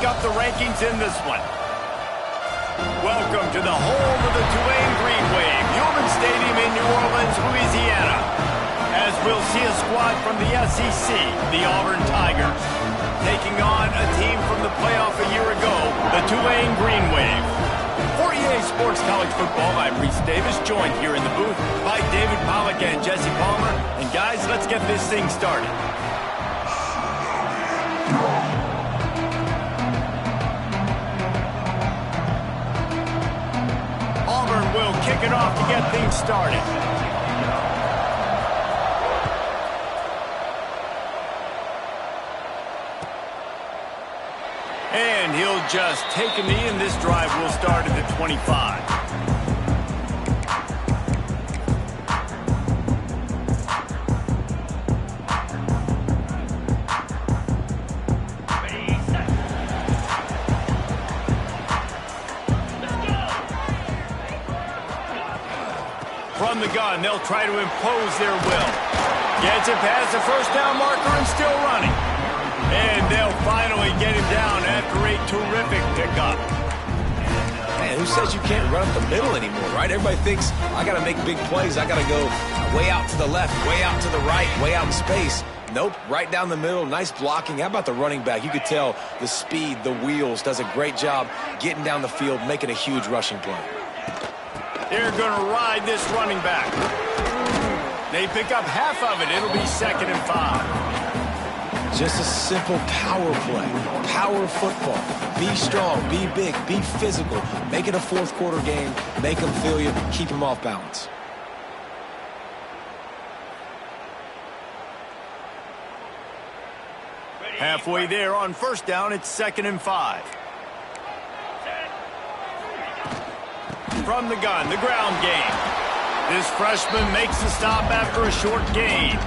up the rankings in this one. Welcome to the home of the Tulane Green Wave, Auburn Stadium in New Orleans, Louisiana. As we'll see a squad from the SEC, the Auburn Tigers, taking on a team from the playoff a year ago, the Tulane Green Wave. For EA Sports College Football, I'm Reese Davis, joined here in the booth by David Pollack and Jesse Palmer. And guys, let's get this thing started. Auburn will kick it off to get things started. And he'll just take a knee, and this drive will start at the 25. From the gun, they'll try to impose their will. Gets it past the first down marker and still running. And they'll finally get him down after a terrific pickup. Man, who says you can't run up the middle anymore, right? Everybody thinks, I got to make big plays. I got to go way out to the left, way out to the right, way out in space. Nope, right down the middle, nice blocking. How about the running back? You could tell the speed, the wheels, does a great job getting down the field, making a huge rushing play. They're going to ride this running back. They pick up half of it. It'll be 2nd and 5. Just a simple power play, power football. Be strong, be big, be physical. Make it a fourth quarter game. Make them feel you, keep them off balance. Halfway there on first down, it's 2nd and 5. From the gun, the ground game. This freshman makes the stop after a short gain.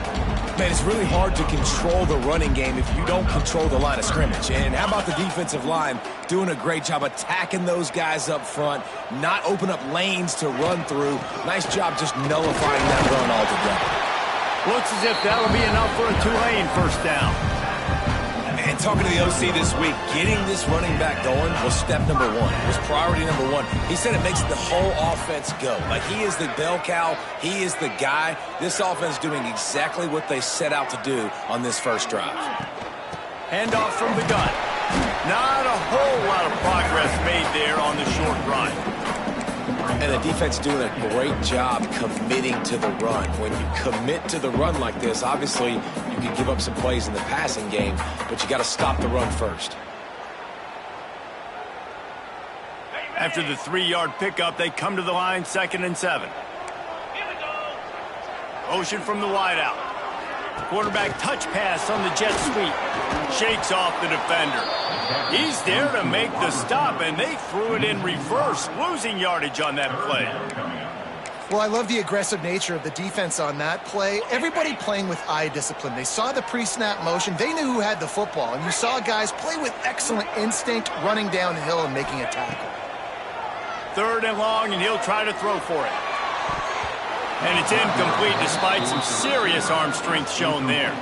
Man, it's really hard to control the running game if you don't control the line of scrimmage. And how about the defensive line doing a great job attacking those guys up front, not open up lanes to run through. Nice job just nullifying that run altogether. Looks as if that'll be enough for a Tulane first down. And talking to the OC this week, getting this running back going was step number one. It was priority number one. He said it makes the whole offense go. Like, he is the bell cow. He is the guy. This offense doing exactly what they set out to do on this first drive. Handoff from the gun. Not a whole lot of progress made there on the short run. And the defense doing a great job committing to the run. When you commit to the run like this, obviously you can give up some plays in the passing game, but you got to stop the run first. After the 3-yard pickup, they come to the line, 2nd and 7. Motion from the wideout. Quarterback touch pass on the jet sweep. Shakes off the defender. He's there to make the stop, and they threw it in reverse, losing yardage on that play. Well, I love the aggressive nature of the defense on that play. Everybody playing with eye discipline. They saw the pre-snap motion. They knew who had the football, and you saw guys play with excellent instinct, running downhill and making a tackle. 3rd and long, and he'll try to throw for it. And it's incomplete despite some serious arm strength shown there.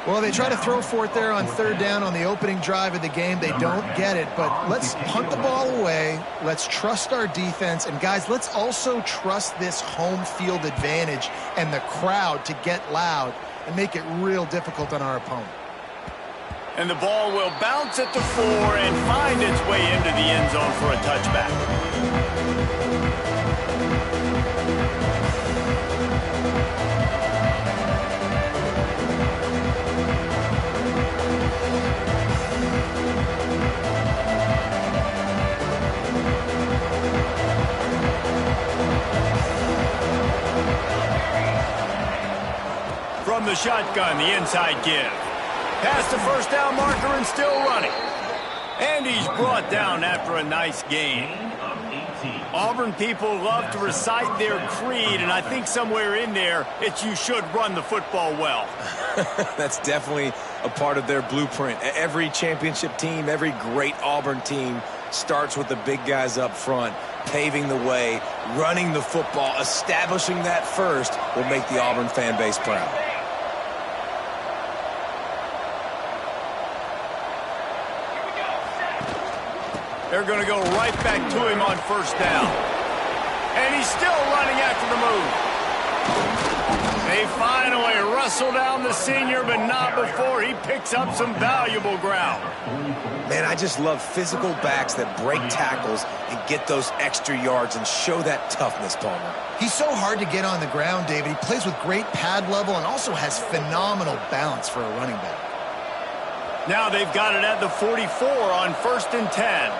Well, they try to throw for it there on 3rd down on the opening drive of the game. They don't get it, but let's punt the ball away. Let's trust our defense. And, guys, let's also trust this home field advantage and the crowd to get loud and make it real difficult on our opponent. And the ball will bounce at the 4 and find its way into the end zone for a touchback. From the shotgun, the inside give. Past the first down marker and still running. And he's brought down after a nice gain. Auburn people love to recite their creed, and I think somewhere in there, it's you should run the football well. That's definitely a part of their blueprint. Every championship team, every great Auburn team starts with the big guys up front, paving the way, running the football, establishing that first will make the Auburn fan base proud. They're going to go right back to him on first down. And he's still running after the move. They finally wrestle down the senior, but not before he picks up some valuable ground. Man, I just love physical backs that break tackles and get those extra yards and show that toughness, Palmer. He's so hard to get on the ground, David. He plays with great pad level and also has phenomenal balance for a running back. Now they've got it at the 44 on 1st and 10.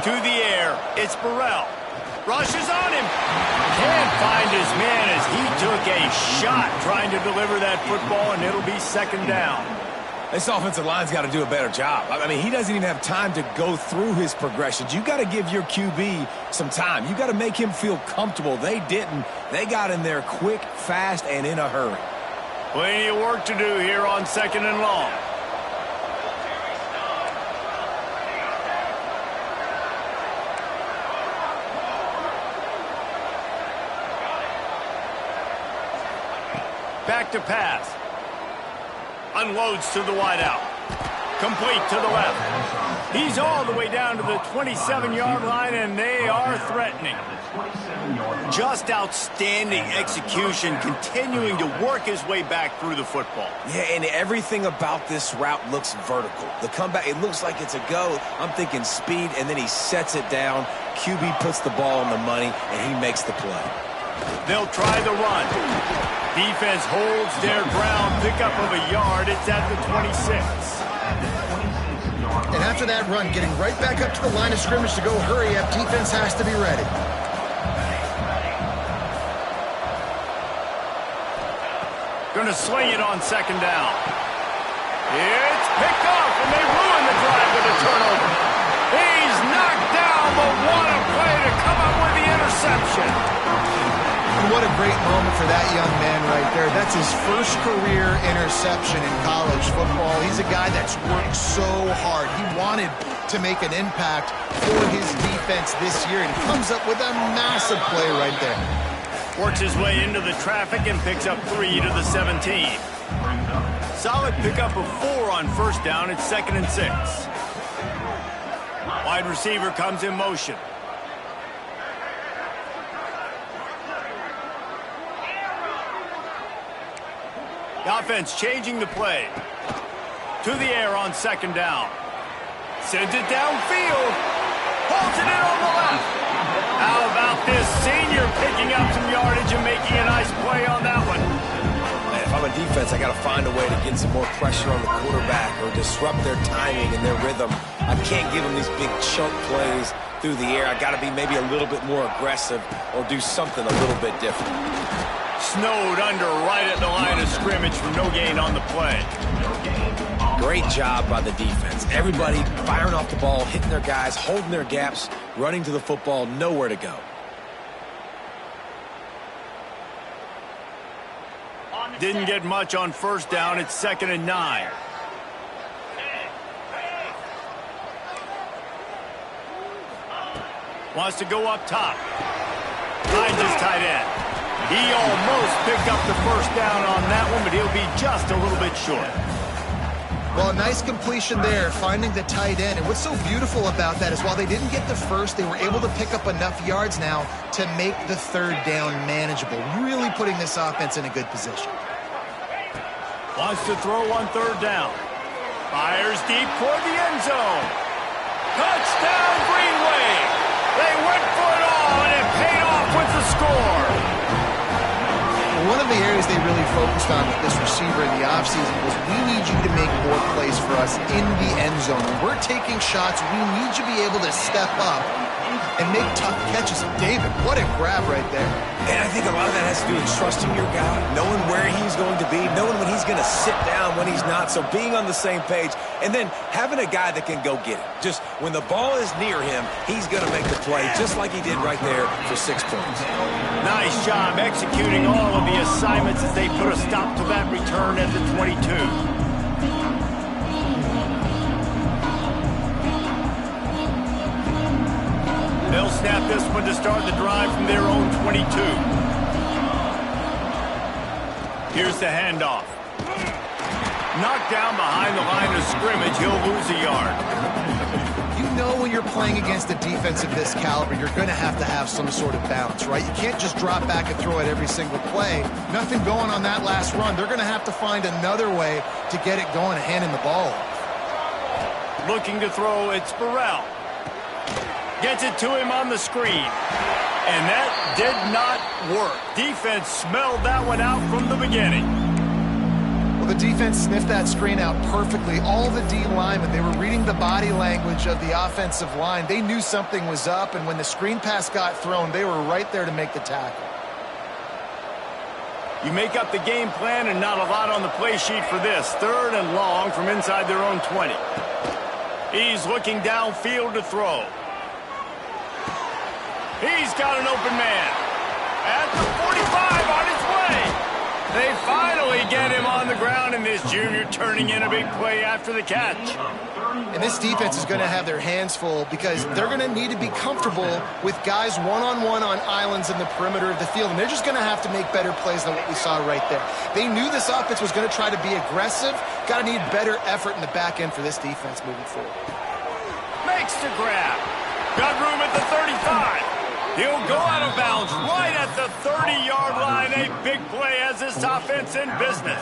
To the air, it's Burrell. Rushes on him. Can't find his man as he took a shot trying to deliver that football, and it'll be 2nd down. This offensive line's got to do a better job. I mean, he doesn't even have time to go through his progressions. You got to give your QB some time. You got to make him feel comfortable. They didn't. They got in there quick, fast, and in a hurry. Plenty of work to do here on 2nd and long. Back to pass. Unloads to the wideout. Complete to the left. He's all the way down to the 27-yard line, and they are threatening. Just outstanding execution, continuing to work his way back through the football. Yeah, and everything about this route looks vertical. The comeback, it looks like it's a go. I'm thinking speed, and then he sets it down. QB puts the ball on the money, and he makes the play. They'll try the run. Defense holds their ground. Pickup of a yard. It's at the 26. And after that run, getting right back up to the line of scrimmage to go hurry up, defense has to be ready. Going to sling it on 2nd down. It's picked off, and they ruin the drive with a turnover. He's knocked down, but what a play to come up with the interception. And what a great moment for that young man right there. That's his first career interception in college football. He's a guy that's worked so hard. He wanted to make an impact for his defense this year, and he comes up with a massive play right there. Works his way into the traffic and picks up 3 to the 17. Solid pickup of 4 on 1st down. It's 2nd and 6. Wide receiver comes in motion. The offense changing the play. To the air on 2nd down. Sends it downfield. Holds it in on the left. How about this senior picking up some yardage and making a nice play on that one? Man, if I'm a defense, I got to find a way to get some more pressure on the quarterback or disrupt their timing and their rhythm. I can't give them these big chunk plays through the air. I got to be maybe a little bit more aggressive or do something a little bit different. Snowed under right at the line of scrimmage for no gain on the play. Great job by the defense. Everybody firing off the ball, hitting their guys, holding their gaps, running to the football, nowhere to go. Didn't get much on 1st down. It's 2nd and 9. Wants to go up top. Finds his tight end. He almost picked up the 1st down on that one, but he'll be just a little bit short. Well, a nice completion there, finding the tight end. And what's so beautiful about that is while they didn't get the first, they were able to pick up enough yards now to make the 3rd down manageable, really putting this offense in a good position. Wants to throw on 3rd down. Fires deep toward the end zone. Touchdown, Green Wave. They went for it all, and it paid off with the score. One of the areas they really focused on with this receiver in the offseason was we need you to make more plays for us in the end zone. When we're taking shots, we need you to be able to step up and make tough catches. David, what a grab right there. And I think a lot of that has to do with trusting your guy, knowing where he's going to be, knowing when he's going to sit down, when he's not, so being on the same page, and then having a guy that can go get it. Just when the ball is near him, he's going to make the play, just like he did right there for 6 points. Nice job executing all of the assignments as they put a stop to that return at the 22. They'll snap this one to start the drive from their own 22. Here's the handoff. Knocked down behind the line of scrimmage, he'll lose a yard. You know when you're playing against a defense of this caliber, you're going to have some sort of balance, right? You can't just drop back and throw it every single play. Nothing going on that last run. They're going to have to find another way to get it going and handing the ball off. Looking to throw, it's Burrell. Gets it to him on the screen. And that did not work. Defense smelled that one out from the beginning. Well, the defense sniffed that screen out perfectly. All the D linemen, they were reading the body language of the offensive line. They knew something was up, and when the screen pass got thrown, they were right there to make the tackle. You make up the game plan and not a lot on the play sheet for this. 3rd and long from inside their own 20. He's looking downfield to throw. He's got an open man. At the 45 on his way. They finally get him on the ground, and this junior turning in a big play after the catch. And this defense is going to have their hands full because they're going to need to be comfortable with guys one-on-one on islands in the perimeter of the field, and they're just going to have to make better plays than what we saw right there. They knew this offense was going to try to be aggressive. Got to need better effort in the back end for this defense moving forward. Makes the grab. Got room at the 35. He'll go out of bounds right at the 30-yard line. A big play as this offense in business.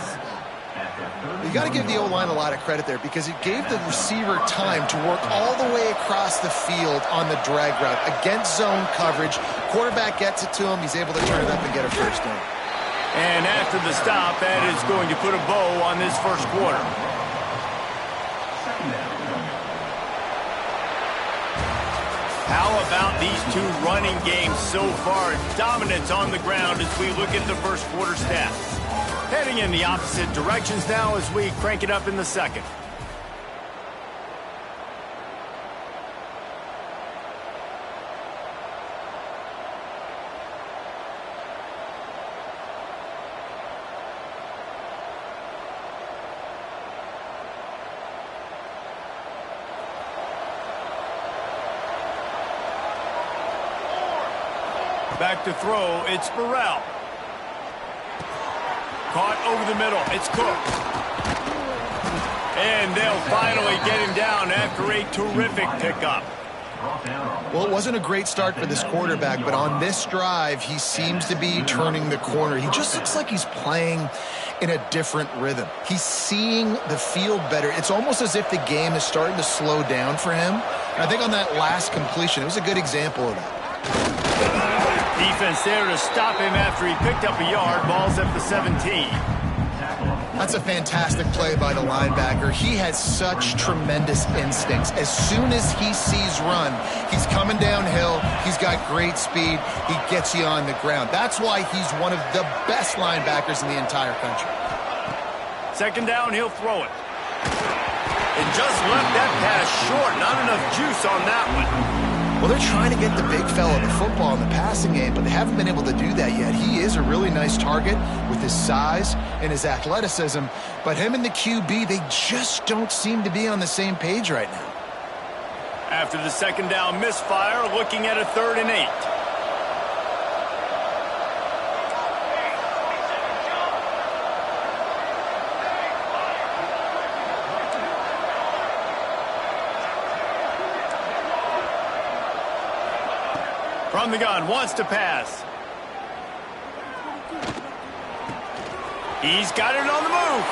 You got to give the O-line a lot of credit there because it gave the receiver time to work all the way across the field on the drag route against zone coverage. Quarterback gets it to him. He's able to turn it up and get a first down. And after the stop, that is going to put a bow on this first quarter. How about these two running games so far? Dominance on the ground as we look at the first quarter stats. Heading in the opposite directions now as we crank it up in the second. Back to throw, it's Burrell. Caught over the middle, it's Cook. And they'll finally get him down after a terrific pickup. Well, it wasn't a great start for this quarterback, but on this drive, he seems to be turning the corner. He just looks like he's playing in a different rhythm. He's seeing the field better. It's almost as if the game is starting to slow down for him. And I think on that last completion, it was a good example of that. Defense there to stop him after he picked up a yard. Ball's at the 17. That's a fantastic play by the linebacker. He has such tremendous instincts. As soon as he sees run, he's coming downhill. He's got great speed. He gets you on the ground. That's why he's one of the best linebackers in the entire country. Second down, he'll throw it. And just left that pass short. Not enough juice on that one. Well, they're trying to get the big fella the football in the passing game, but they haven't been able to do that yet. He is a really nice target with his size and his athleticism, but him and the QB, they just don't seem to be on the same page right now. After the second down misfire, looking at a 3rd and 8. From the gun, wants to pass. He's got it on the move.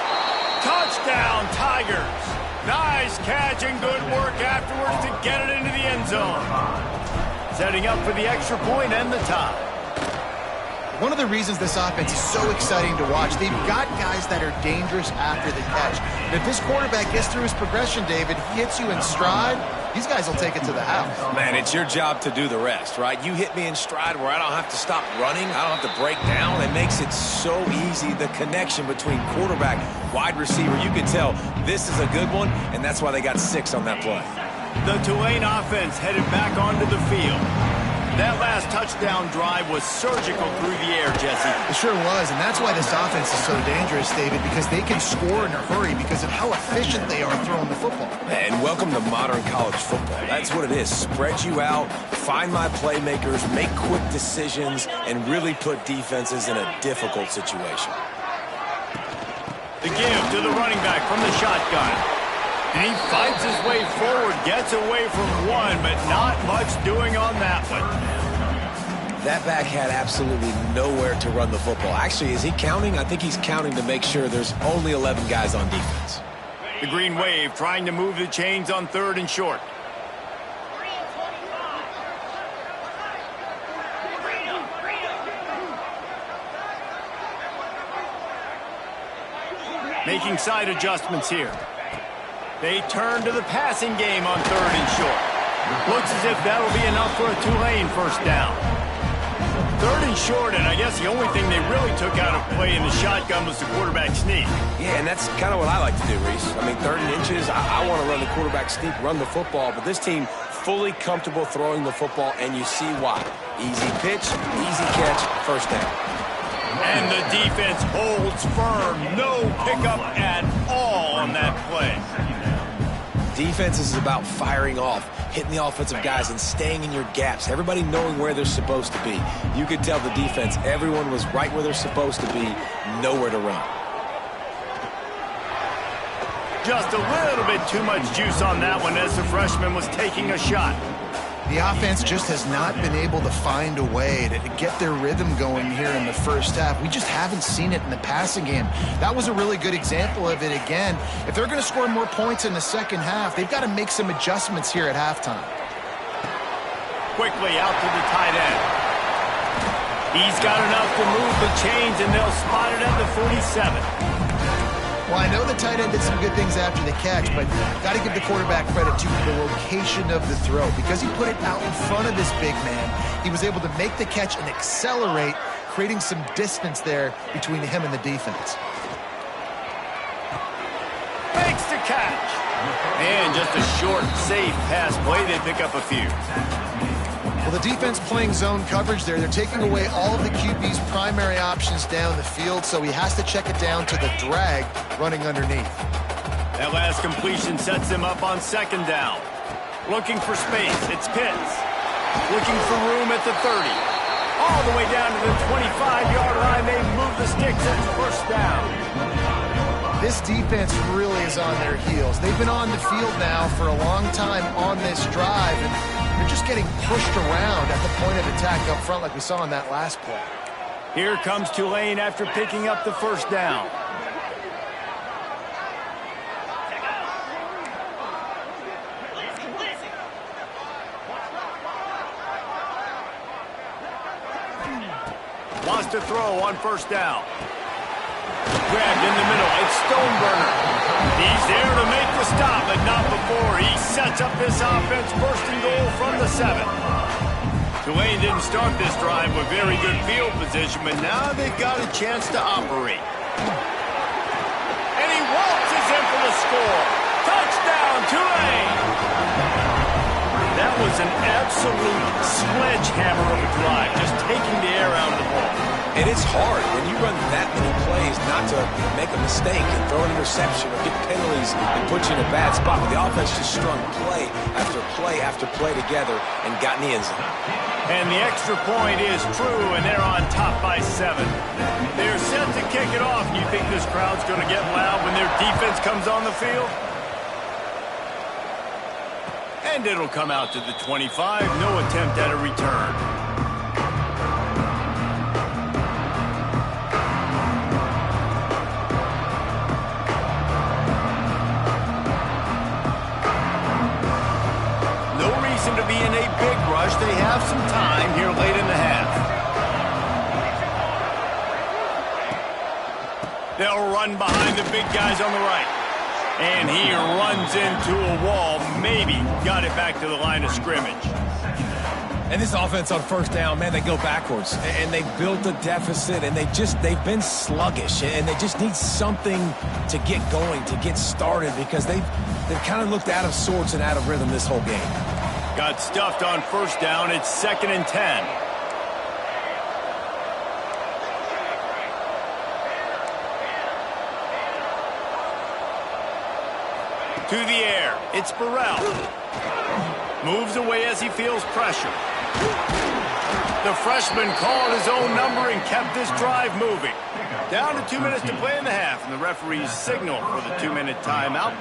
Touchdown, Tigers. Nice catch and good work afterwards to get it into the end zone. Setting up for the extra point and the tie. One of the reasons this offense is so exciting to watch, they've got guys that are dangerous after the catch. And if this quarterback gets through his progression, David, he hits you in stride, these guys will take it to the house. Man, it's your job to do the rest, right? You hit me in stride where I don't have to stop running. I don't have to break down. It makes it so easy, the connection between quarterback, wide receiver. You can tell this is a good one, and that's why they got 6 on that play. The Tulane offense headed back onto the field. That last touchdown drive was surgical through the air, Jesse. It sure was, and that's why this offense is so dangerous, David, because they can score in a hurry because of how efficient they are throwing the football. And welcome to modern college football. That's what it is. Spread you out, find my playmakers, make quick decisions, and really put defenses in a difficult situation. The give to the running back from the shotgun. And he fights his way forward, gets away from one, but not much doing on that one. That back had absolutely nowhere to run the football. Actually, is he counting? I think he's counting to make sure there's only 11 guys on defense. The Green Wave trying to move the chains on 3rd and short. Making side adjustments here. They turn to the passing game on 3rd and short. Looks as if that'll be enough for a Tulane first down. 3rd and short, and I guess the only thing they really took out of play in the shotgun was the quarterback sneak. Yeah, and that's kind of what I like to do, Reese. I mean, 3rd and inches, I want to run the quarterback sneak, run the football, but this team fully comfortable throwing the football, and you see why. Easy pitch, easy catch, first down. And the defense holds firm. No pickup at all on that play. Defense is about firing off, hitting the offensive guys, and staying in your gaps. Everybody knowing where they're supposed to be. You could tell the defense, everyone was right where they're supposed to be, nowhere to run. Just a little bit too much juice on that one as the freshman was taking a shot. The offense just has not been able to find a way to get their rhythm going here in the first half. We just haven't seen it in the passing game. That was a really good example of it again. If they're going to score more points in the second half, they've got to make some adjustments here at halftime. Quickly out to the tight end. He's got enough to move the chains, and they'll spot it at the 47. Well, I know the tight end did some good things after the catch, but got to give the quarterback credit to the location of the throw. Because he put it out in front of this big man, he was able to make the catch and accelerate, creating some distance there between him and the defense. Makes the catch. And just a short, safe pass play. They pick up a few. Well, the defense playing zone coverage there. They're taking away all of the QB's primary options down the field, so he has to check it down to the drag running underneath. That last completion sets them up on 2nd down. Looking for space. It's Pitts. Looking for room at the 30. All the way down to the 25-yard line. They move the sticks. It's first down. This defense really is on their heels. They've been on the field now for a long time on this drive, and they're just getting pushed around at the point of attack up front like we saw in that last play. Here comes Tulane after picking up the first down. Wants to throw on first down. Grabbed in the middle. It's Stoneburner. He's there to make the stop, but not before. He sets up this offense, 1st and goal from the 7. Tulane didn't start this drive with very good field position, but now they've got a chance to operate. And he waltzes in for the score. Touchdown, Tulane! That was an absolute sledgehammer of a drive, just taking the air out of the ball. And it's hard when you run that many plays not to make a mistake and throw an interception or get penalties and put you in a bad spot. But the offense just strung play after play after play together and got in the end zone. And the extra point is true, and they're on top by 7. They're set to kick it off. You think this crowd's going to get loud when their defense comes on the field? And it'll come out to the 25. No attempt at a return. To be in a big rush. They have some time here late in the half. They'll run behind the big guys on the right. And he runs into a wall. Maybe got it back to the line of scrimmage. And this offense on first down, man, they go backwards. And they built a deficit, and they've been sluggish. And they just need something to get going, to get started, because they've kind of looked out of sorts and out of rhythm this whole game. Got stuffed on first down. It's 2nd and 10. To the air. It's Burrell. Moves away as he feels pressure. The freshman called his own number and kept this drive moving. Down to 2 minutes to play in the half, and the referees signal for the 2-minute timeout.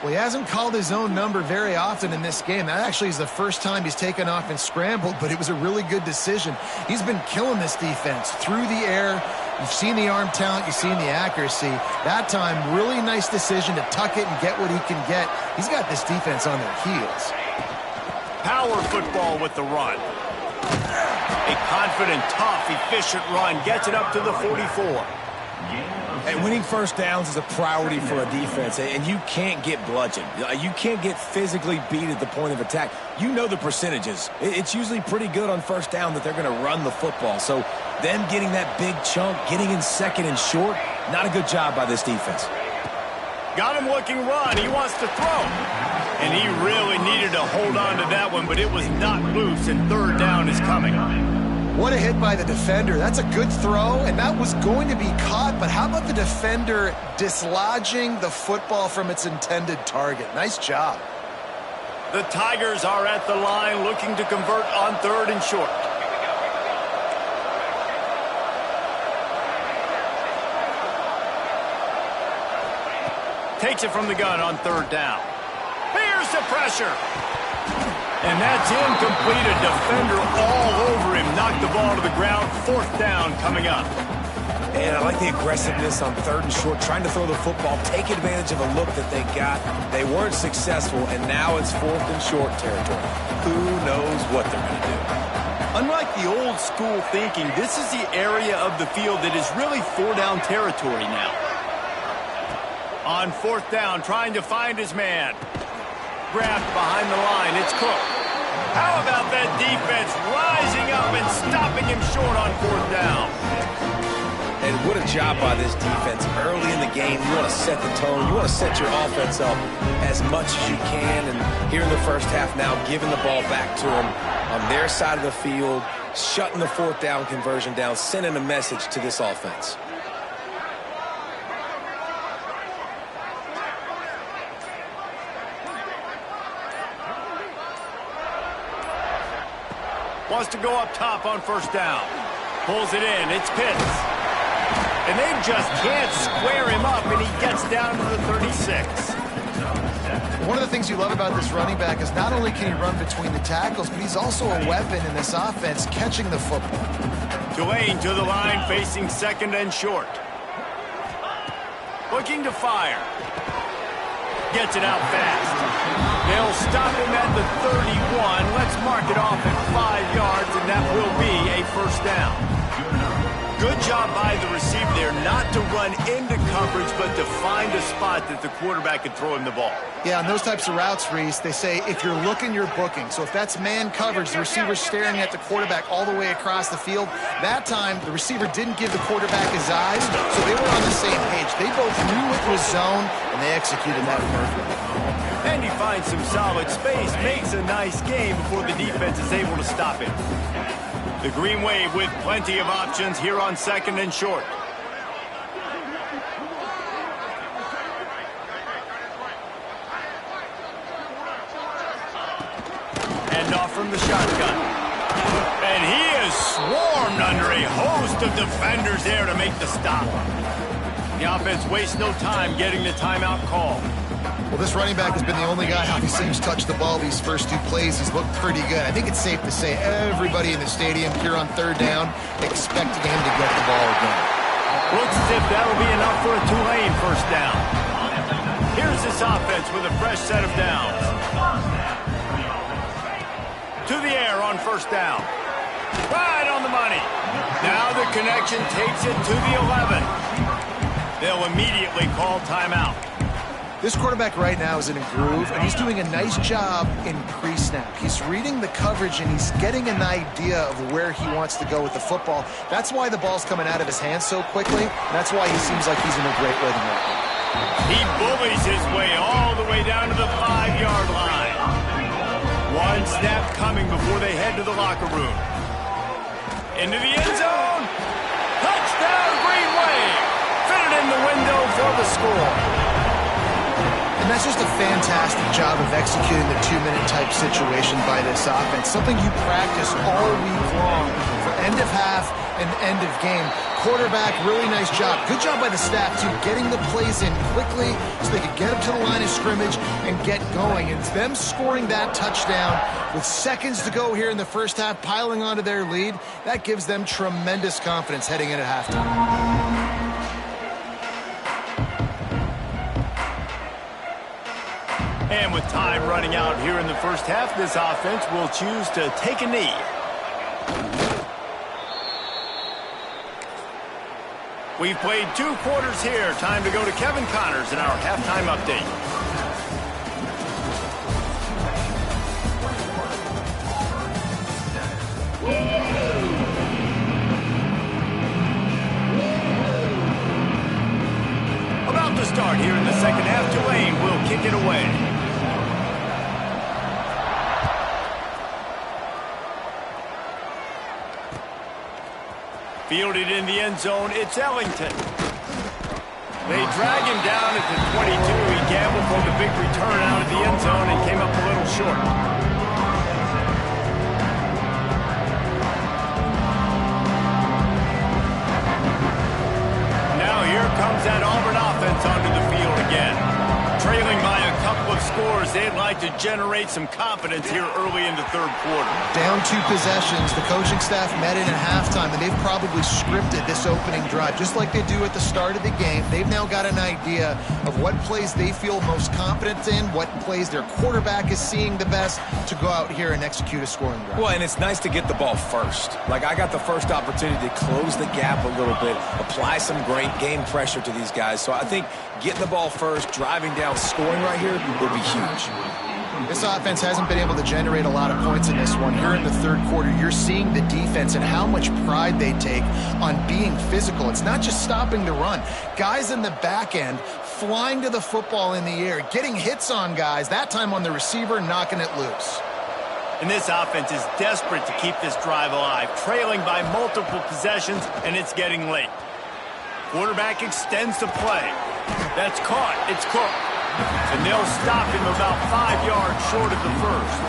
Well, he hasn't called his own number very often in this game. That actually is the first time he's taken off and scrambled, but it was a really good decision. He's been killing this defense through the air. You've seen the arm talent, you've seen the accuracy. That time, really nice decision to tuck it and get what he can get. He's got this defense on their heels. Power football with the run. A confident, tough, efficient run gets it up to the 44. And winning first downs is a priority for a defense, and you can't get bludgeoned. You can't get physically beat at the point of attack. You know the percentages. It's usually pretty good on first down that they're going to run the football. So them getting that big chunk, getting in second and short, not a good job by this defense. Got him looking run. He wants to throw. And he really needed to hold on to that one, but it was not loose, and third down is coming. What a hit by the defender. That's a good throw, and that was going to be caught, but how about the defender dislodging the football from its intended target? Nice job. The Tigers are at the line looking to convert on third and short. Takes it from the gun on third down. Here's the pressure. And that's incomplete. A defender all over him. Knocked the ball to the ground. Fourth down coming up. And I like the aggressiveness on third and short, trying to throw the football, take advantage of a look that they got. They weren't successful, and now it's fourth and short territory. Who knows what they're going to do? Unlike the old school thinking, this is the area of the field that is really four-down territory now. On fourth down, trying to find his man. Grabbed behind the line. It's Cook. How about that defense rising up and stopping him short on fourth down? And what a job by this defense. Early in the game, you want to set the tone. You want to set your offense up as much as you can. And here in the first half now, giving the ball back to them on their side of the field, shutting the fourth down conversion down, sending a message to this offense. Wants to go up top on first down. Pulls it in. It's Pitts. And they just can't square him up, and he gets down to the 36. One of the things you love about this running back is not only can he run between the tackles, but he's also a weapon in this offense, catching the football. Tulane to the line, facing second and short. Looking to fire. Gets it out fast. They'll stop him at the 31. Let's mark it off at 5 yards, and that will be a first down. Good job by the receiver there not to run into coverage, but to find a spot that the quarterback can throw him the ball. Yeah, on those types of routes, Reese, they say if you're looking, you're booking. So if that's man coverage, the receiver's staring at the quarterback all the way across the field. That time, the receiver didn't give the quarterback his eyes, so they were on the same page. They both knew it was zone, and they executed that perfectly. And he finds some solid space, makes a nice game before the defense is able to stop him. The Green Wave with plenty of options here on second and short. Hand off from the shotgun. And he is swarmed under a host of defenders there to make the stop. The offense wastes no time getting the timeout call. Well, this running back has been the only guy, obviously, who's touched the ball these first two plays. He's looked pretty good. I think it's safe to say everybody in the stadium here on third down expecting him to get the ball again. Looks as if that'll be enough for a Tulane first down. Here's this offense with a fresh set of downs. To the air on first down. Right on the money. Now the connection takes it to the 11. They'll immediately call timeout. This quarterback right now is in a groove, and he's doing a nice job in pre-snap. He's reading the coverage, and he's getting an idea of where he wants to go with the football. That's why the ball's coming out of his hands so quickly, and that's why he seems like he's in a great rhythm right now. He bullies his way all the way down to the 5-yard line. One snap coming before they head to the locker room. Into the end zone. Touchdown, Green Wave. Fitted in the window for the score. And And that's just a fantastic job of executing the 2-minute type situation by this offense. Something you practice all week long for end of half and end of game. Quarterback, really nice job. Good job by the staff, too, getting the plays in quickly so they could get up to the line of scrimmage and get going. And it's them scoring that touchdown with seconds to go here in the first half, piling onto their lead. That gives them tremendous confidence heading into halftime. And with time running out here in the first half, this offense will choose to take a knee. We've played 2 quarters here. Time to go to Kevin Connors in our halftime update. About to start here in the second half, Tulane will kick it away. Fielded in the end zone, it's Ellington. They drag him down at the 22. He gambled for the big return out of the end zone and came up a little short. Now here comes that Auburn offense onto the field again. Trailing by a couple of scores, they'd like to generate some confidence here early in the third quarter. Down 2 possessions, the coaching staff met in at halftime, and they've probably scripted this opening drive, just like they do at the start of the game. They've now got an idea of what plays they feel most confident in, what plays their quarterback is seeing the best to go out here and execute a scoring drive. Well, and it's nice to get the ball first. Like, I got the first opportunity to close the gap a little bit, apply some great game pressure to these guys. So I think getting the ball first, driving down, scoring right here would be huge. This offense hasn't been able to generate a lot of points in this one. Here in the third quarter, you're seeing the defense and how much pride they take on being physical. It's not just stopping the run. Guys in the back end flying to the football in the air, getting hits on guys, that time on the receiver, knocking it loose. And this offense is desperate to keep this drive alive, trailing by multiple possessions, and it's getting late. Quarterback extends the play. That's caught. It's Cook. And they'll stop him about 5 yards short of the first.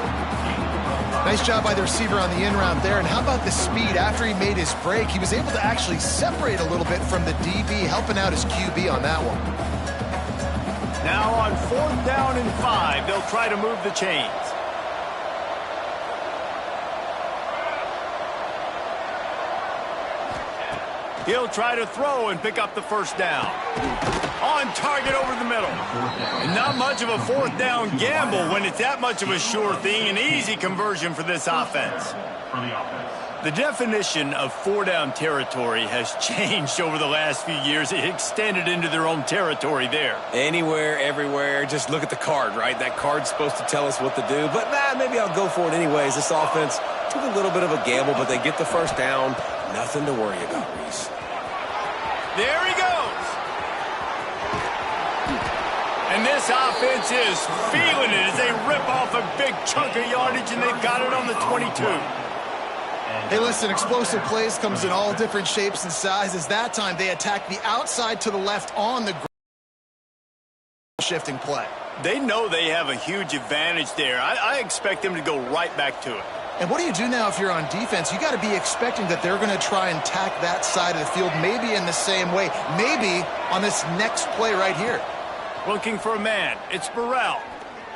Nice job by the receiver on the in route there. And how about the speed? After he made his break, he was able to actually separate a little bit from the DB, helping out his QB on that one. Now on 4th down and 5, they'll try to move the chains. He'll try to throw and pick up the first down. On target over the middle. And not much of a 4th down gamble when it's that much of a sure thing. An easy conversion for this offense. The definition of 4-down territory has changed over the last few years. It extended into their own territory there. Anywhere, everywhere. Just look at the card, right? That card's supposed to tell us what to do. But maybe I'll go for it anyways. This offense took a little bit of a gamble, but they get the first down. Nothing to worry about, Reese. There he goes. And this offense is feeling it as they rip off a big chunk of yardage, and they've got it on the 22. Hey, listen, explosive plays comes in all different shapes and sizes. That time, they attack the outside to the left on the shifting play. They know they have a huge advantage there. I expect them to go right back to it. And what do you do now if you're on defense? You got to be expecting that they're going to try and tack that side of the field, maybe in the same way, maybe on this next play right here. Looking for a man. It's Burrell.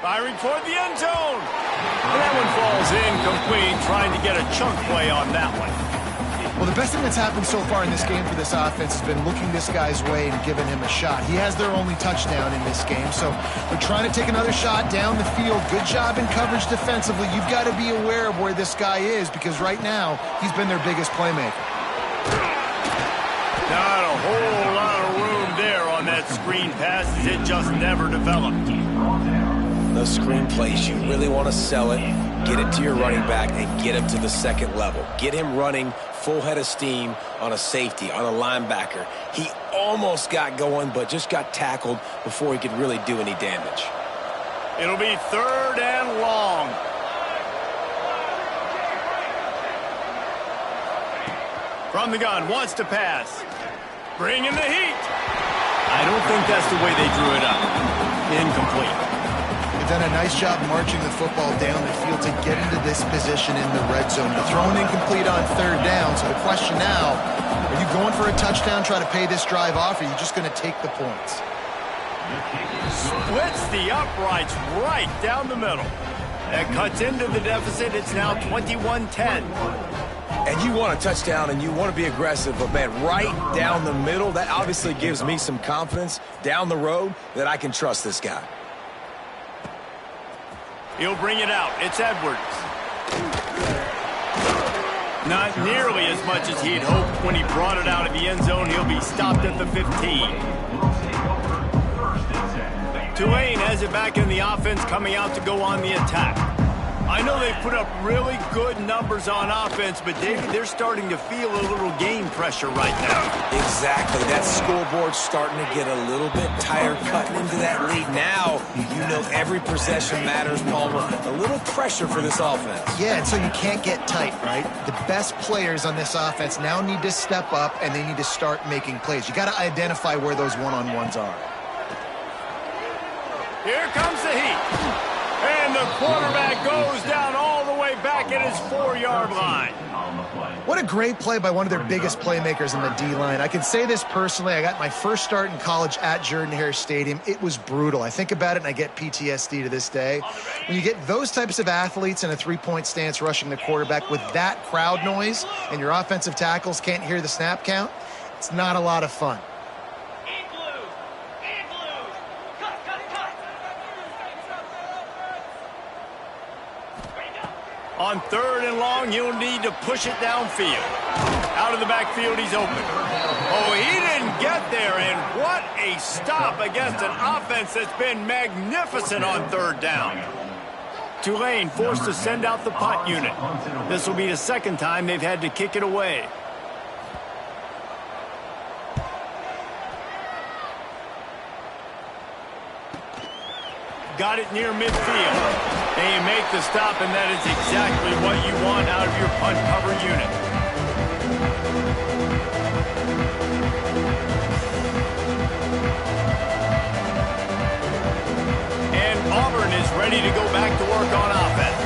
Firing toward the end zone. And that one falls incomplete, trying to get a chunk play on that one. Well, the best thing that's happened so far in this game for this offense has been looking this guy's way and giving him a shot. He has their only touchdown in this game, so they're trying to take another shot down the field. Good job in coverage defensively. You've got to be aware of where this guy is because right now he's been their biggest playmaker. Not a whole lot of room there on that screen pass as it just never developed. Those screen plays, you really want to sell it, get it to your running back, and get him to the second level. Get him running full head of steam on a safety, on a linebacker. He almost got going, but just got tackled before he could really do any damage. It'll be 3rd and long. From the gun, wants to pass. Bring in the heat. I don't think that's the way they drew it up. Incomplete. They've done a nice job marching the football down the field to get into this position in the red zone. You're throwing incomplete on third down, so the question now, are you going for a touchdown, try to pay this drive off, or are you just going to take the points? Splits the uprights right down the middle. That cuts into the deficit. It's now 21-10. And you want a touchdown and you want to be aggressive, but, man, right down the middle, that obviously gives me some confidence down the road that I can trust this guy. He'll bring it out. It's Edwards. Not nearly as much as he'd hoped when he brought it out of the end zone. He'll be stopped at the 15. Tulane has it back in the offense, coming out to go on the attack. I know they've put up really good numbers on offense, but, David, they're starting to feel a little game pressure right now. Exactly. That scoreboard's starting to get a little bit tired cutting into that lead. Now, you know every possession matters, Palmer. A little pressure for this offense. Yeah, and so you can't get tight, right? The best players on this offense now need to step up, and they need to start making plays. You got to identify where those one-on-ones are. Here comes the heat. And the quarterback goes down all the way back at his 4-yard line. What a great play by one of their biggest playmakers in the D-line. I can say this personally. I got my first start in college at Jordan-Hare Stadium. It was brutal. I think about it, and I get PTSD to this day. When you get those types of athletes in a three-point stance rushing the quarterback with that crowd noise and your offensive tackles can't hear the snap count, it's not a lot of fun. On third and long, he'll need to push it downfield. Out of the backfield, he's open. Oh, he didn't get there, and what a stop against an offense that's been magnificent on third down. Tulane forced to send out the punt unit. This will be the second time they've had to kick it away. Got it near midfield. They make the stop, and that is exactly what you want out of your punt cover unit. And Auburn is ready to go back to work on offense.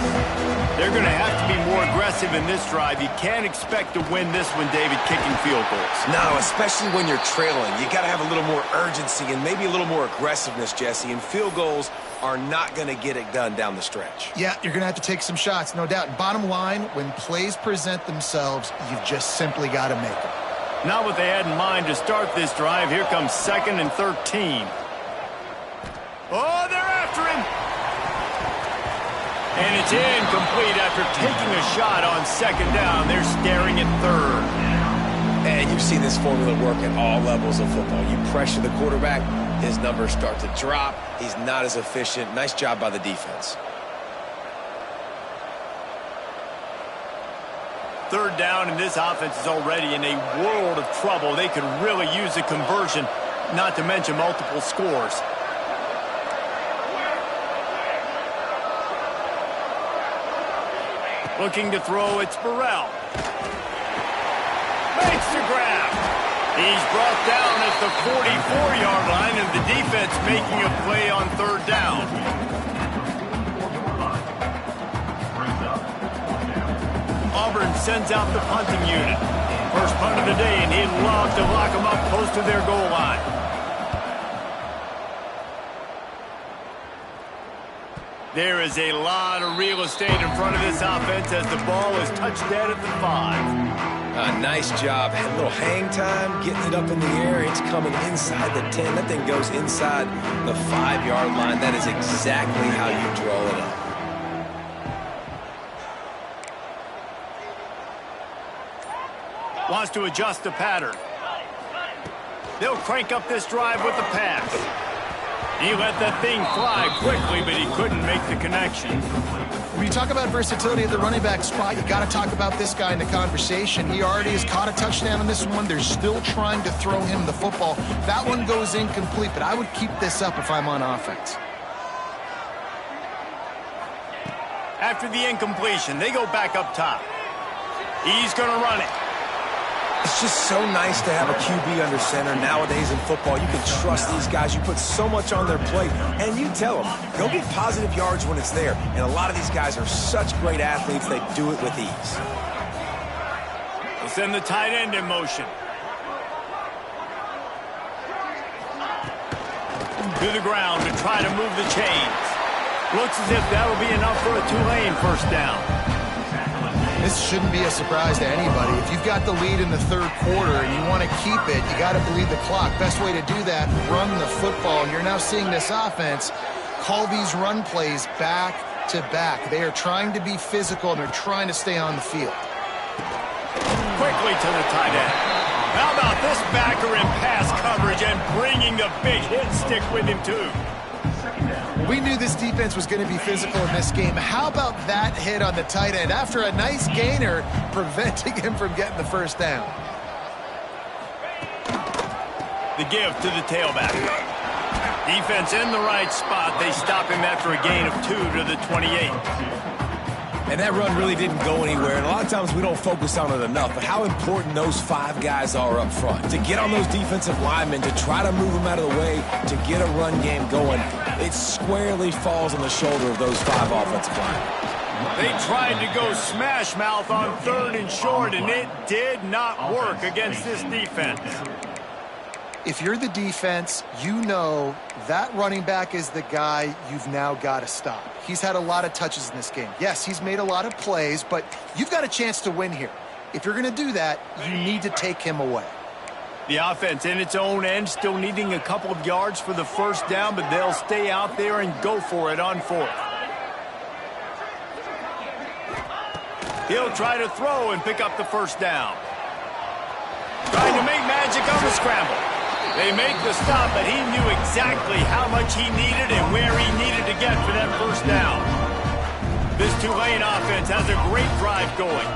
They're going to have to be more aggressive in this drive. You can't expect to win this one, David, kicking field goals. No, especially when you're trailing. You got to have a little more urgency and maybe a little more aggressiveness, Jesse. And field goals are not going to get it done down the stretch. Yeah, you're going to have to take some shots, no doubt. Bottom line, when plays present themselves, you've just simply got to make them. Not what they had in mind to start this drive. Here comes 2nd and 13. Oh, they're after him. And it's incomplete after taking a shot on 2nd down. They're staring at 3rd. And you've seen this formula work at all levels of football. You pressure the quarterback, his numbers start to drop. He's not as efficient. Nice job by the defense. 3rd down, and this offense is already in a world of trouble. They could really use a conversion, not to mention multiple scores. Looking to throw, it's Burrell. Makes the grab. He's brought down at the 44-yard line, and the defense making a play on 3rd down. Auburn sends out the punting unit. First punt of the day, and he'd love to lock them up close to their goal line. There is a lot of real estate in front of this offense as the ball is touched dead at the 5. Nice job. A little hang time, getting it up in the air. It's coming inside the 10. That thing goes inside the 5-yard line. That is exactly how you draw it up. Wants to adjust the pattern. They'll crank up this drive with the pass. He let that thing fly quickly, but he couldn't make the connection. When you talk about versatility at the running back spot, you got to talk about this guy in the conversation. He already has caught a touchdown on this one. They're still trying to throw him the football. That one goes incomplete, but I would keep this up if I'm on offense. After the incompletion, they go back up top. He's going to run it. It's just so nice to have a QB under center. Nowadays in football, you can trust these guys. You put so much on their plate, and you tell them, go get positive yards when it's there. And a lot of these guys are such great athletes, they do it with ease. We'll send the tight end in motion. To the ground to try to move the chains. Looks as if that'll be enough for a Tulane first down. This shouldn't be a surprise to anybody. If you've got the lead in the third quarter and you want to keep it, you got to bleed the clock. Best way to do that, run the football. And you're now seeing this offense call these run plays back to back. They are trying to be physical, and they're trying to stay on the field. Quickly to the tight end. How about this backer in pass coverage and bringing the big hit stick with him, too? We knew this defense was going to be physical in this game. How about that hit on the tight end after a nice gainer preventing him from getting the first down? The give to the tailback. Defense in the right spot. They stop him after a gain of 2 to the 28. And that run really didn't go anywhere. And a lot of times we don't focus on it enough, but how important those 5 guys are up front. To get on those defensive linemen, to try to move them out of the way, to get a run game going, it squarely falls on the shoulder of those 5 offensive linemen. They tried to go smash mouth on 3rd and short, and it did not work against this defense. If you're the defense, you know that running back is the guy you've now got to stop. He's had a lot of touches in this game. Yes, he's made a lot of plays, but you've got a chance to win here. If you're going to do that, you need to take him away. The offense in its own end still needing a couple of yards for the first down, but they'll stay out there and go for it on 4th. He'll try to throw and pick up the first down. Trying to make magic on the scramble. They make the stop, but he knew exactly how much he needed and where he needed to get for that first down. This Tulane offense has a great drive going.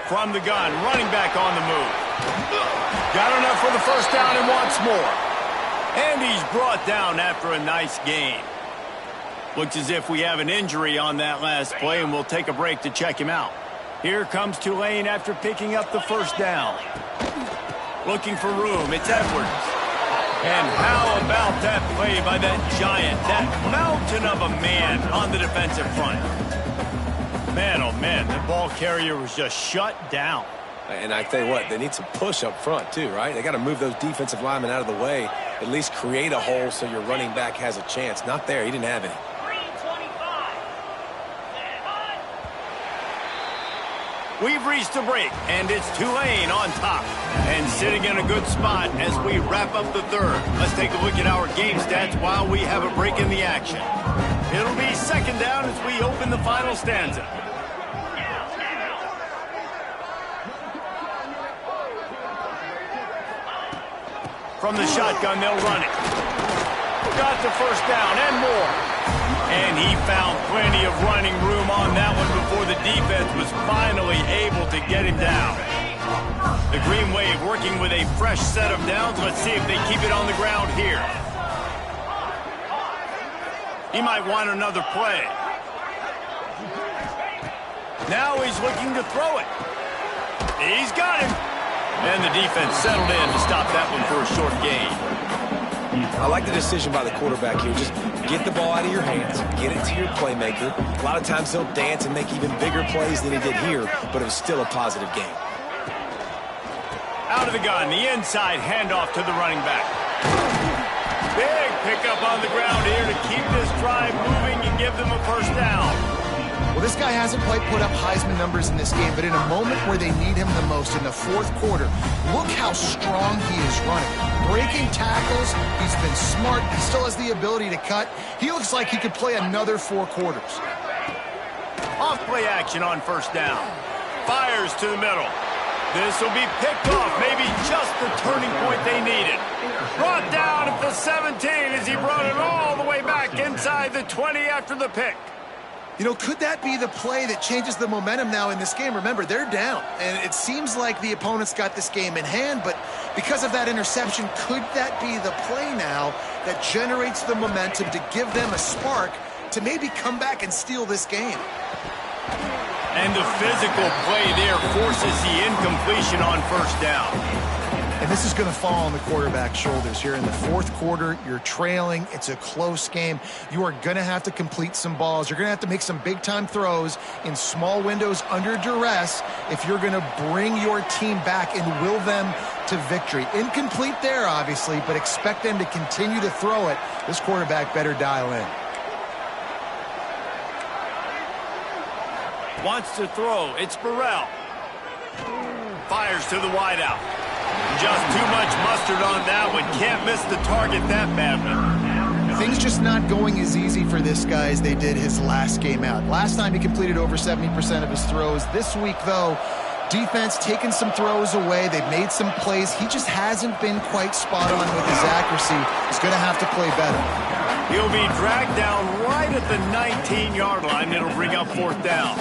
From the gun, running back on the move. Got enough for the first down and wants more. And he's brought down after a nice gain. Looks as if we have an injury on that last play, and we'll take a break to check him out. Here comes Tulane after picking up the first down. Looking for room, it's Edwards. And how about that play by that giant, that mountain of a man on the defensive front? Man, oh man, the ball carrier was just shut down. And I tell you what, they need some push up front too, right? They got to move those defensive linemen out of the way, at least create a hole so your running back has a chance. Not there, he didn't have any. We've reached a break, and it's Tulane on top. And sitting in a good spot as we wrap up the third. Let's take a look at our game stats while we have a break in the action. It'll be second down as we open the final stanza. From the shotgun, they'll run it. Got the first down and more. And he found plenty of running room on that one before the defense was finally able to get him down. The Green Wave working with a fresh set of downs. Let's see if they keep it on the ground here. He might want another play. Now he's looking to throw it. He's got him. And the defense settled in to stop that one for a short gain. I like the decision by the quarterback here. Just get the ball out of your hands, get it to your playmaker. A lot of times he'll dance and make even bigger plays than he did here, but it was still a positive game. Out of the gun, the inside handoff to the running back. Big pickup on the ground here to keep this drive moving and give them a first down. Well, this guy hasn't quite put up Heisman numbers in this game, but in a moment where they need him the most, in the fourth quarter, look how strong he is running. Breaking tackles, he's been smart, he still has the ability to cut. He looks like he could play another 4 quarters. Off play action on first down. Fires to the middle. This will be picked off, maybe just the turning point they needed. Brought down at the 17 as he brought it all the way back inside the 20 after the pick. You know, could that be the play that changes the momentum now in this game? Remember, they're down, and it seems like the opponent's got this game in hand, but because of that interception, could that be the play now that generates the momentum to give them a spark to maybe come back and steal this game? And the physical play there forces the incompletion on first down. And this is going to fall on the quarterback's shoulders here in the fourth quarter. You're trailing. It's a close game. You are going to have to complete some balls. You're going to have to make some big-time throws in small windows under duress if you're going to bring your team back and will them to victory. Incomplete there, obviously, but expect them to continue to throw it. This quarterback better dial in. Wants to throw. It's Burrell. Fires to the wideout. Just too much mustard on that one. Can't miss the target that badly. Things just not going as easy for this guy as they did his last game out. Last time he completed over 70% of his throws. This week, though, defense taking some throws away. They've made some plays. He just hasn't been quite spot on with his accuracy. He's going to have to play better. He'll be dragged down right at the 19-yard line. It'll bring up fourth down.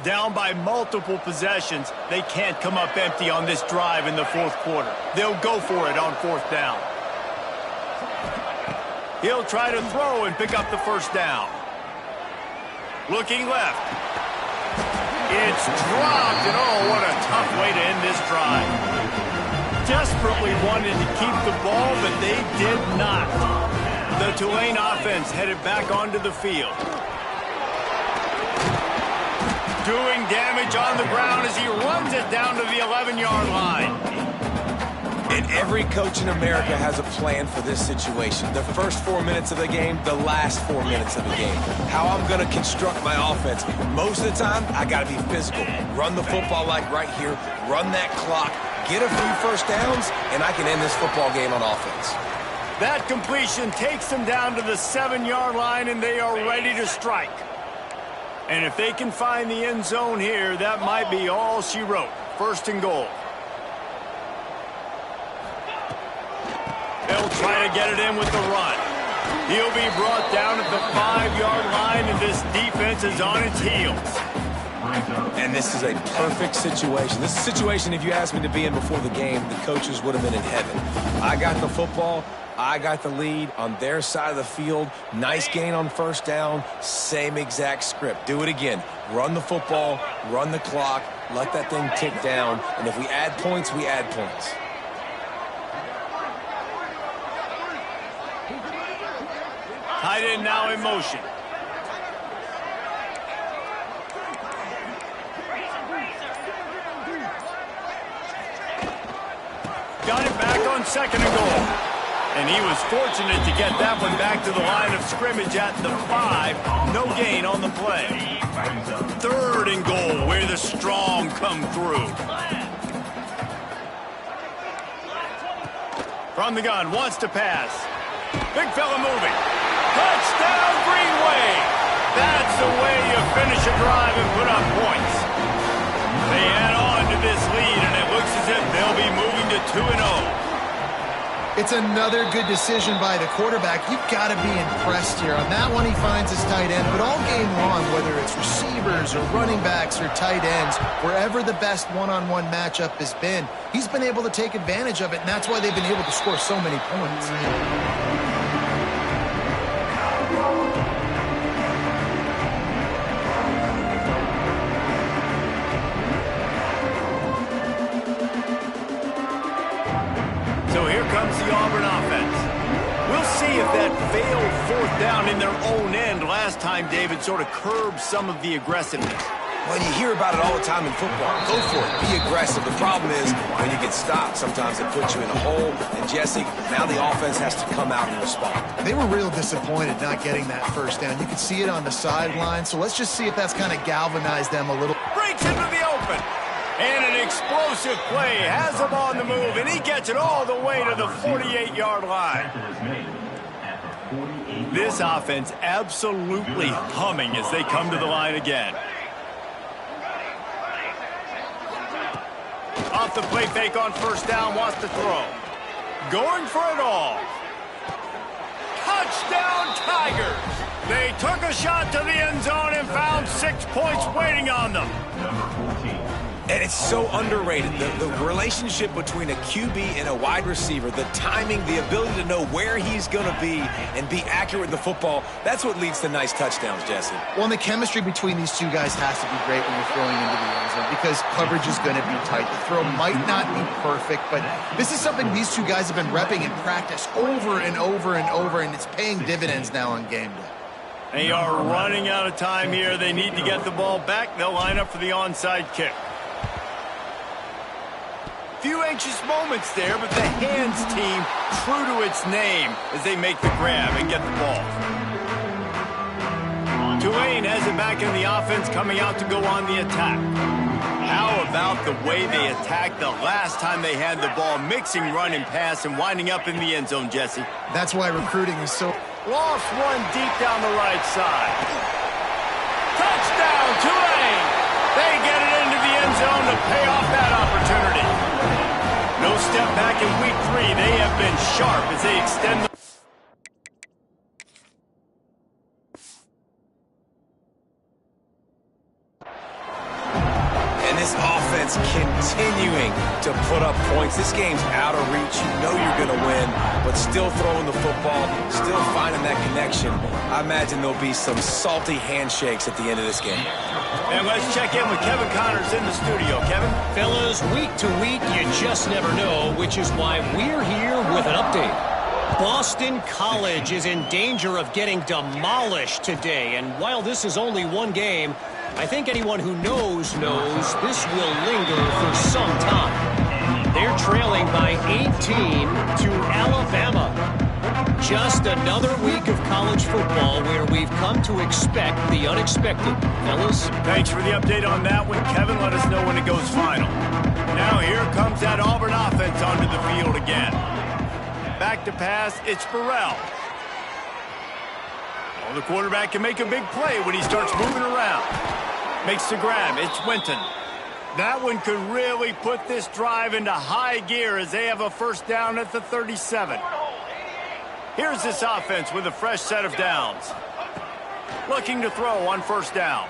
Down by multiple possessions, they can't come up empty on this drive in the fourth quarter. They'll go for it on fourth down. He'll try to throw and pick up the first down. Looking left. It's dropped, and oh, what a tough way to end this drive. Desperately wanted to keep the ball, but they did not. The Tulane offense headed back onto the field. Doing damage on the ground as he runs it down to the 11-yard line. And every coach in America has a plan for this situation. The first 4 minutes of the game, the last 4 minutes of the game. How I'm going to construct my offense. Most of the time, I got to be physical. Run the football like right here. Run that clock. Get a few first downs, and I can end this football game on offense. That completion takes them down to the 7-yard line, and they are ready to strike. And if they can find the end zone here, that might be all she wrote. First and goal. They'll try to get it in with the run. He'll be brought down at the 5-yard line, and this defense is on its heels. And this is a perfect situation. This is a situation, if you asked me to be in before the game, the coaches would have been in heaven. I got the football. I got the lead on their side of the field. Nice gain on first down. Same exact script. Do it again. Run the football, run the clock, let that thing tick down. And if we add points, we add points. Tight end now in motion. Got it back on second and goal. And he was fortunate to get that one back to the line of scrimmage at the 5. No gain on the play. Third and goal, where the strong come through. From the gun, wants to pass. Big fella moving. Touchdown, Greenway. That's the way you finish a drive and put up points. They add on to this lead, and it looks as if they'll be moving to 2-0. It's another good decision by the quarterback. You've got to be impressed here. On that one, he finds his tight end, but all game long, whether it's receivers or running backs or tight ends, wherever the best one-on-one matchup has been, he's been able to take advantage of it, and that's why they've been able to score so many points. So here comes the Auburn offense. We'll see if that failed fourth down in their own end last time, David, sort of curbed some of the aggressiveness. Well, you hear about it all the time in football. Go for it. Be aggressive. The problem is when you get stopped, sometimes it puts you in a hole. And, Jesse, now the offense has to come out and respond. They were real disappointed not getting that first down. You could see it on the sideline. So let's just see if that's kind of galvanized them a little. Breaks into the open. And an explosive play has him on the move, and he gets it all the way to the 48-yard line. This offense absolutely humming as they come to the line again. Off the play fake on first down, wants to throw. Going for it all. Touchdown, Tigers! They took a shot to the end zone and found 6 points waiting on them. And it's so underrated. The relationship between a QB and a wide receiver, the timing, the ability to know where he's going to be and be accurate with the football, that's what leads to nice touchdowns, Jesse. Well, and the chemistry between these two guys has to be great when you're throwing into the end zone because coverage is going to be tight. The throw might not be perfect, but this is something these two guys have been repping in practice over and over and over, and it's paying dividends now on game day. They are running out of time here. They need to get the ball back. They'll line up for the onside kick. Few anxious moments there, but the hands team true to its name as they make the grab and get the ball. Tulane has it back in the offense, coming out to go on the attack. How about the way they attacked the last time they had the ball, mixing run and pass and winding up in the end zone, Jesse? That's why recruiting is so... Lost one deep down the right side. Touchdown, Tulane! They get it into the end zone to pay off that opportunity. No step back in week 3. They have been sharp as they extend the... And this offense continuing to put up points. This game's out of reach. You know you're going to win, but still throwing the football, still finding that connection. I imagine there'll be some salty handshakes at the end of this game. And let's check in with Kevin Connors in the studio. Kevin? Fellas, week to week, you just never know, which is why we're here with an update. Boston College is in danger of getting demolished today, and while this is only one game, I think anyone who knows this will linger for some time. They're trailing by 18 to Alabama. Just another week of college football where we've come to expect the unexpected. Fellas? Thanks for the update on that one, Kevin. Let us know when it goes final. Now here comes that Auburn offense onto the field again. Back to pass, it's Burrell. Well, the quarterback can make a big play when he starts moving around. Makes the grab, it's Winton. That one could really put this drive into high gear as they have a first down at the 37. Here's this offense with a fresh set of downs. Looking to throw on first down.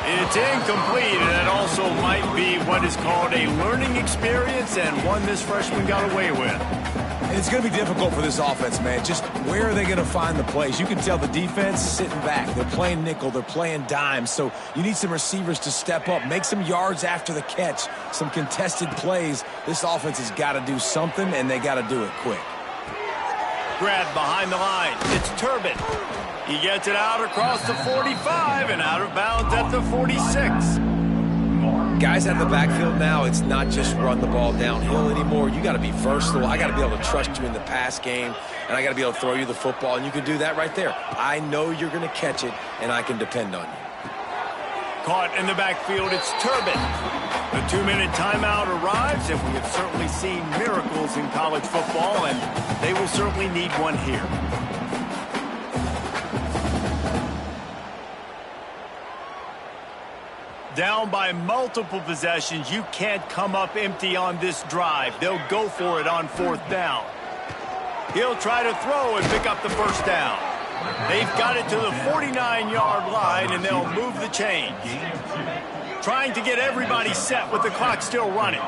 It's incomplete, and it also might be what is called a learning experience and one this freshman got away with. And it's going to be difficult for this offense, man. Just where are they going to find the plays? You can tell the defense is sitting back. They're playing nickel. They're playing dime. So you need some receivers to step up, make some yards after the catch, some contested plays. This offense has got to do something, and they got to do it quick. Grab behind the line. It's Turbin. He gets it out across the 45 and out of bounds at the 46. Guys out of the backfield now, it's not just run the ball downhill anymore. You got to be versatile. I got to be able to trust you in the pass game, and I got to be able to throw you the football, and you can do that right there. I know you're going to catch it, and I can depend on you. Caught in the backfield, it's Turbin. The 2-minute timeout arrives, and we have certainly seen miracles in college football, and they will certainly need one here. Down by multiple possessions, you can't come up empty on this drive. They'll go for it on fourth down. He'll try to throw and pick up the first down. They've got it to the 49-yard line, and they'll move the chains. Trying to get everybody set with the clock still running.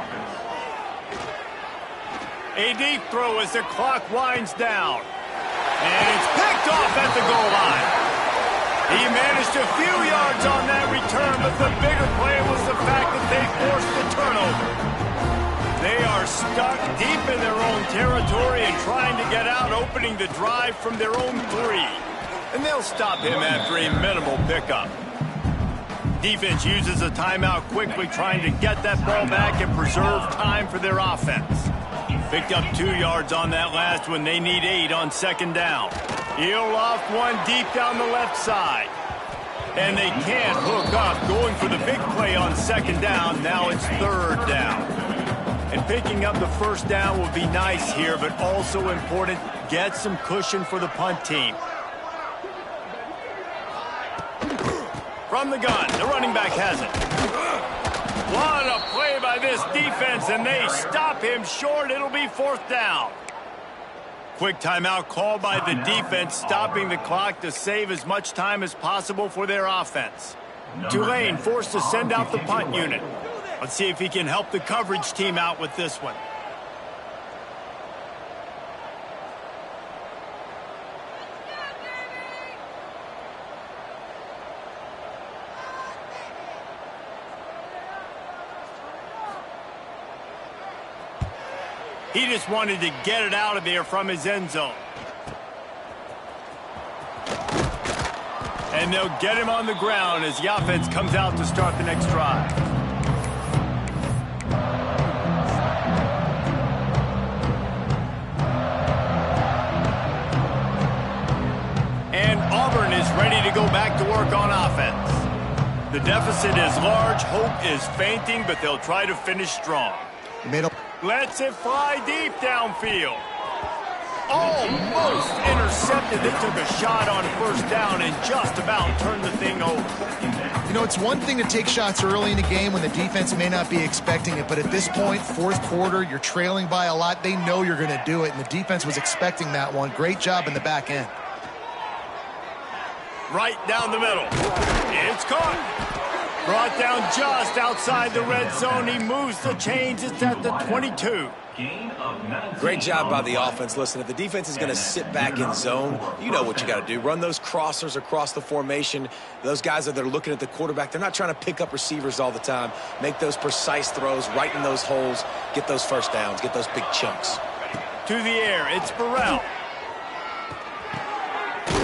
A deep throw as the clock winds down. And it's picked off at the goal line. He managed a few yards on that return, but the bigger play was the fact that they forced the turnover. They are stuck deep in their own territory and trying to get out, opening the drive from their own 3. And they'll stop him after a minimal pickup. Defense uses a timeout quickly, trying to get that ball back and preserve time for their offense. Picked up 2 yards on that last one. They need 8 on second down. He'll loft one deep down the left side. And they can't hook up, going for the big play on second down. Now it's third down. And picking up the first down will be nice here, but also important, get some cushion for the punt team. From the gun, the running back has it. What a play by this defense, and they stop him short. It'll be fourth down. Quick timeout called by the defense, stopping the clock to save as much time as possible for their offense. Tulane forced to send out the punt unit. Let's see if he can help the coverage team out with this one. He just wanted to get it out of there from his end zone. And they'll get him on the ground as the offense comes out to start the next drive. And Auburn is ready to go back to work on offense. The deficit is large, hope is fainting, but they'll try to finish strong. Lets it fly deep downfield. Almost intercepted. They took a shot on first down and just about turned the thing over. You know, it's one thing to take shots early in the game when the defense may not be expecting it, but at this point, fourth quarter, you're trailing by a lot. They know you're going to do it, and the defense was expecting that one. Great job in the back end. Right down the middle. It's caught. Brought down just outside the red zone. He moves the chains. It's at the 22. Great job by the offense. Listen, if the defense is going to sit back in zone, you know what you got to do. Run those crossers across the formation. Those guys that are looking at the quarterback, they're not trying to pick up receivers all the time. Make those precise throws right in those holes. Get those first downs. Get those big chunks. To the air. It's Burrell.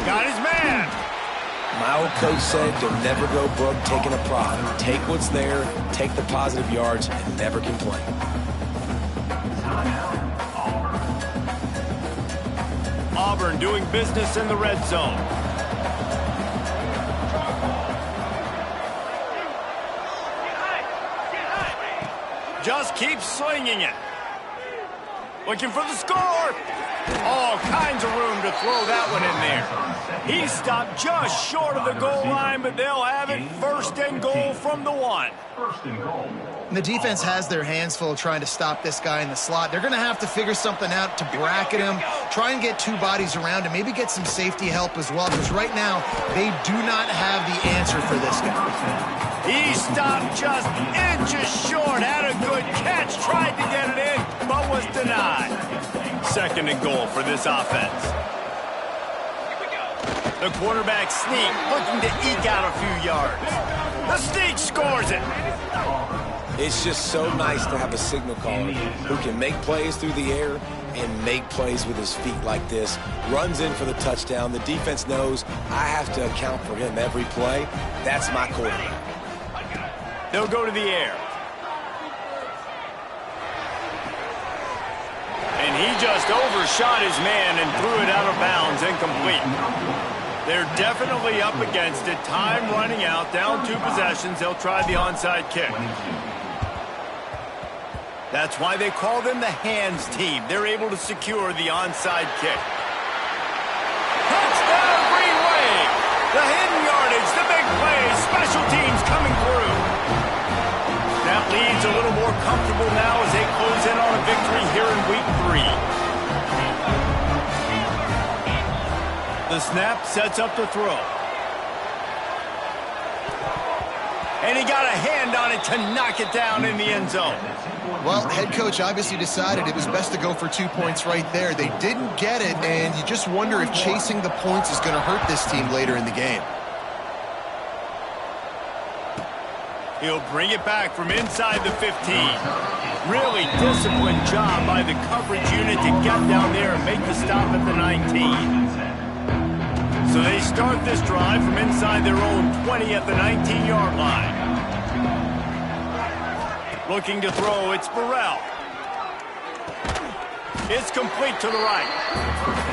Got his man. My old coach said you'll never go broke taking a profit. Take what's there, take the positive yards, and never complain. Auburn doing business in the red zone. Just keep slinging it. Looking for the score. All kinds of room to throw that one in there. He stopped just short of the goal line, but they'll have it first and goal from the 1. And the defense has their hands full trying to stop this guy in the slot. They're going to have to figure something out to bracket him, try and get two bodies around him, maybe get some safety help as well, because right now they do not have the answer for this guy. He stopped just inches short, had a good catch, tried to get it in, but was denied. Second and goal for this offense. The quarterback sneak, looking to eke out a few yards. The sneak scores it. It's just so nice to have a signal caller who can make plays through the air and make plays with his feet like this. Runs in for the touchdown. The defense knows I have to account for him every play. That's my quarterback. They'll go to the air. And he just overshot his man and threw it out of bounds, incomplete. They're definitely up against it. Time running out, down 2 possessions. They'll try the onside kick. That's why they call them the hands team. They're able to secure the onside kick. Touchdown, Green Wave! The hidden yardage, the big play, special teams coming through. That leads a little more comfortable now as they close in on a victory here in week 3. The snap sets up the throw. And he got a hand on it to knock it down in the end zone. Well, head coach obviously decided it was best to go for 2 points right there. They didn't get it, and you just wonder if chasing the points is going to hurt this team later in the game. He'll bring it back from inside the 15. Really disciplined job by the coverage unit to get down there and make the stop at the 19. So they start this drive from inside their own 20 at the 19-yard line. Looking to throw, it's Burrell. It's complete to the right.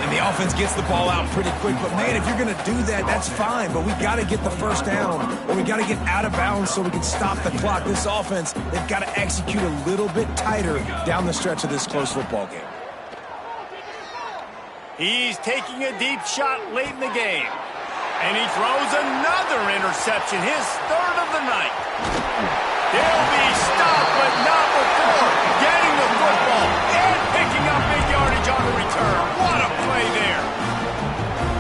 And the offense gets the ball out pretty quick. But, man, if you're going to do that, that's fine. But we got to get the first down, or we got to get out of bounds so we can stop the clock. This offense, they've got to execute a little bit tighter down the stretch of this close football game. He's taking a deep shot late in the game. And he throws another interception, his third of the night. He'll be stopped, but not before getting the football and picking up big yardage on the return. What a play there.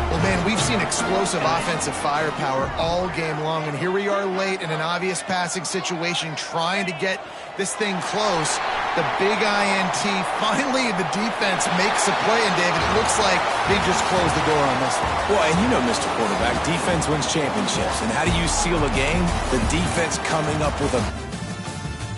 Well, man, we've seen explosive offensive firepower all game long, and here we are late in an obvious passing situation trying to get this thing close. The big INT, finally the defense makes a play, and David, it looks like they just closed the door on this one. Well, and you know, Mr. Quarterback, defense wins championships. And how do you seal a game? The defense coming up with a